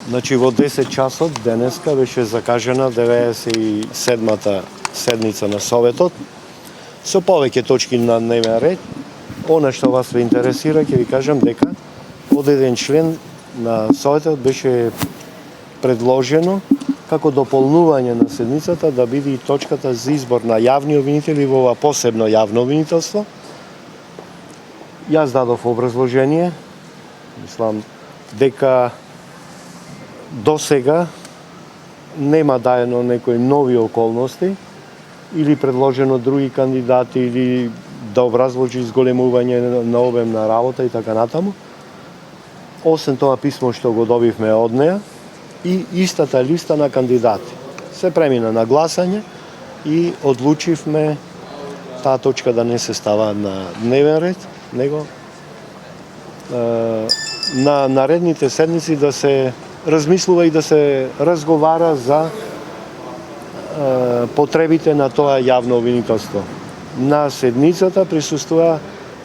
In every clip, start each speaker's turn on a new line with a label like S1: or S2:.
S1: Значи во 10 часот денеска беше закажена 97-та седница на Советот со повеќе точки на дневен ред. Она што вас ве интересира, ќе ви кажам дека од еден член на Советот беше предложено како дополнување на седницата да биде и точката за избор на јавни обвинители во ова посебно јавно обвинителство. Јас дадов образложение, мислам дека до сега нема даено некои нови околности или предложено други кандидати или да образложи зголемување на обем на работа и така натаму. Освен тоа писмо што го добивме од неа и истата листа на кандидати. Се премина на гласање и одлучивме таа точка да не се става на дневен ред, него на наредните седници да се размислува и да се разговара за потребите на тоа јавно обвинителство. На седницата присуствува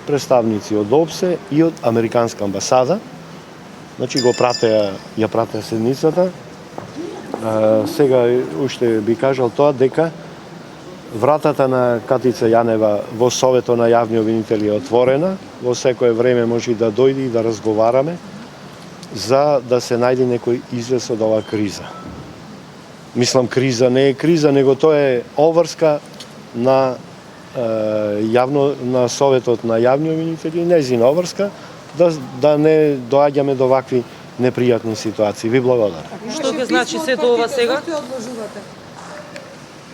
S1: представници од ОПСЕ и од Американска амбасада. Значи ја пратеа седницата. Сега уште би кажал тоа дека вратата на Катица Јанева во Советот на јавни обвинители е отворена. Во секое време може да дојде и да разговараме за да се најде некој излез од оваа криза. Мислам, криза не е криза, него тоа е обврска на на Советот на јавни обвинители, нејзина обврска, да не доаѓаме до вакви непријатни ситуации. Ви благодарам.
S2: Што ќе значи сето ова сега?
S3: Зошто одложувате?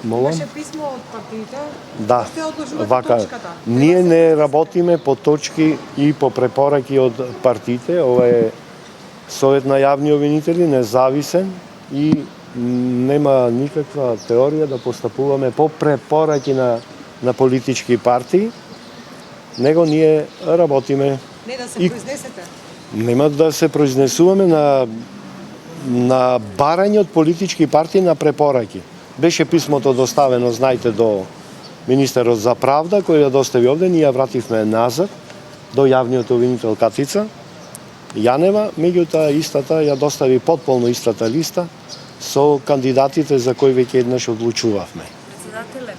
S1: Молам?
S3: Имаше писмо од партиите.
S1: Да,
S3: Зошто одложувате
S1: вака.
S3: точката?
S1: Ние не работиме по точки и по препораки од партиите. Ова е Совет на јавни обвинители, независен и нема никаква теорија да постапуваме по препораки на политички партии, него ние работиме.
S3: Не да се произнесете.
S1: Нема да се произнесуваме на барање од политички партии на препораки. Беше писмото доставено, знаете, до министерот за правда, кој ја достави овде, ние ја вративме назад до јавниот обвинител Катица Јанева, меѓутоа истата ја достави потполно истата листа со кандидатите за кои веќе еднаш одлучувавме.
S4: Председателе,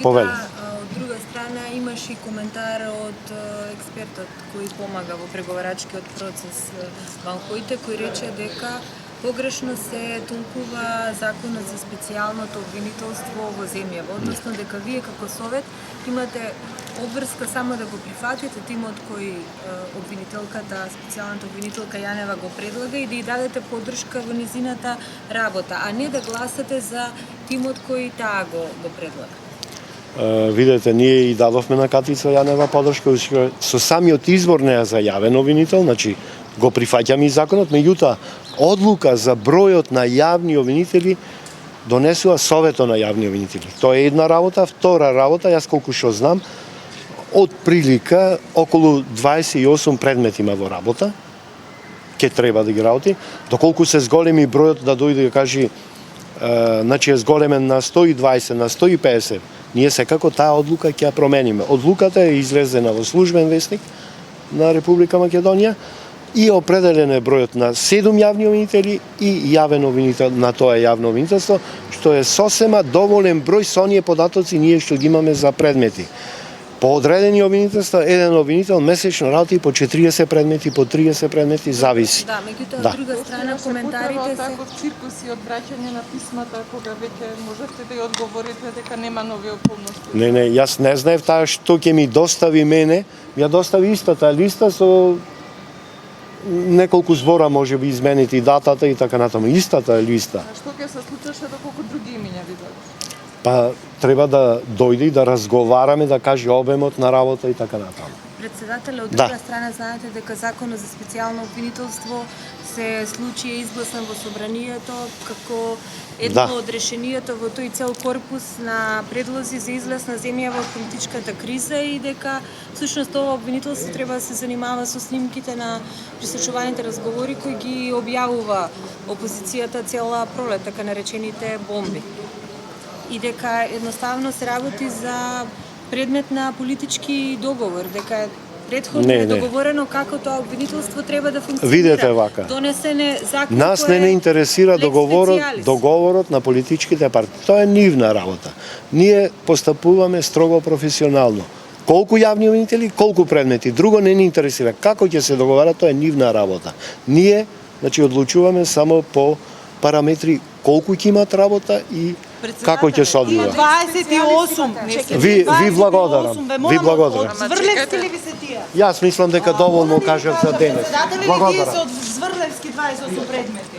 S1: Повели.
S4: од друга страна имаш и коментар од експертот кој помага во преговарачкиот процес Банкоите, кој рече дека погрешно се толкува законот за специјалното обвинителство во земјава, односно дека вие како Совет имате обврска само да го прифатите тимот кој обвинителката, специјалната обвинителка Јанева го предлага и да ја дадете поддршка во низината работа, а не да гласате за тимот кој таа го предлага.
S1: Видете, ние и дадовме на Катица Јанева поддршка со самиот избор неа за јавен обвинител, значи го прифаќаме и законот, меѓутоа одлука за бројот на јавни обвинители донесува Советот на јавни обвинители. Тоа е една работа, втора работа, јас колку што знам, од прилика околу 28 предмети има во работа, ќе треба да ги работи, доколку се зголеми бројот да дојде да кажи, значи е зголемен на 120, на 150, ние секако таа одлука ќе ја промениме. Одлуката е излезена во службен весник на Република Македонија и определен е бројот на 7 јавни обвинители и јавен обвинител на тоа јавно обвинителство, што е сосема доволен број со оние податоци ние што ги имаме за предмети. По одредени обвинителства, еден обвинител месечно работи по 40 предмети, по 30 предмети, зависи.
S4: Да, меѓутоа од друга страна коментарите се
S3: Таков циркус и одвраќање на писмата кога веќе можете да ја одговорите дека нема нови околности.
S1: Не, јас не знаев таа што ќе ми достави мене, ја достави истата листа со неколку збора може би изменити датата и така натаму. Истата листа.
S3: А што ќе се случеше доколку други имиња ви дадат?
S1: Па треба да дојде и да разговараме, да каже обемот на работа и така натаму.
S4: Председателе, од
S1: Да.
S4: друга страна знаете дека законот за специјално обвинителство се случи е изгласан во собранието како едно
S1: Да.
S4: од решенијата во тој цел корпус на предлози за излез на земјава од политичката криза и дека всушност ова обвинителство треба да се занимава со снимките на присочуваните разговори кои ги објавува опозицијата цела пролет, така наречените бомби. И дека едноставно се работи за предмет на политички договор, дека Предходно
S1: Не,
S4: е
S1: не.
S4: договорено како тоа обвинителство треба да функционира.
S1: Видете вака.
S4: Донесен е закон
S1: Нас
S4: кој
S1: не
S4: е
S1: интересира
S4: lex specialis.
S1: договорот на политичките партии. Тоа е нивна работа. Ние постапуваме строго професионално. Колку јавни обвинители, колку предмети. Друго не ни интересира. Како ќе се договарат, тоа е нивна работа. Ние, значи, одлучуваме само по параметри колку ќе имат работа и како ќе се одвива.
S5: 28.
S1: Ви благодарам. Ви благодарам.
S5: Зврлевски ли ви се тие?
S1: Јас мислам дека доволно кажав за денес.
S5: Председатели ли вие се од Зврлевски 28 предмети?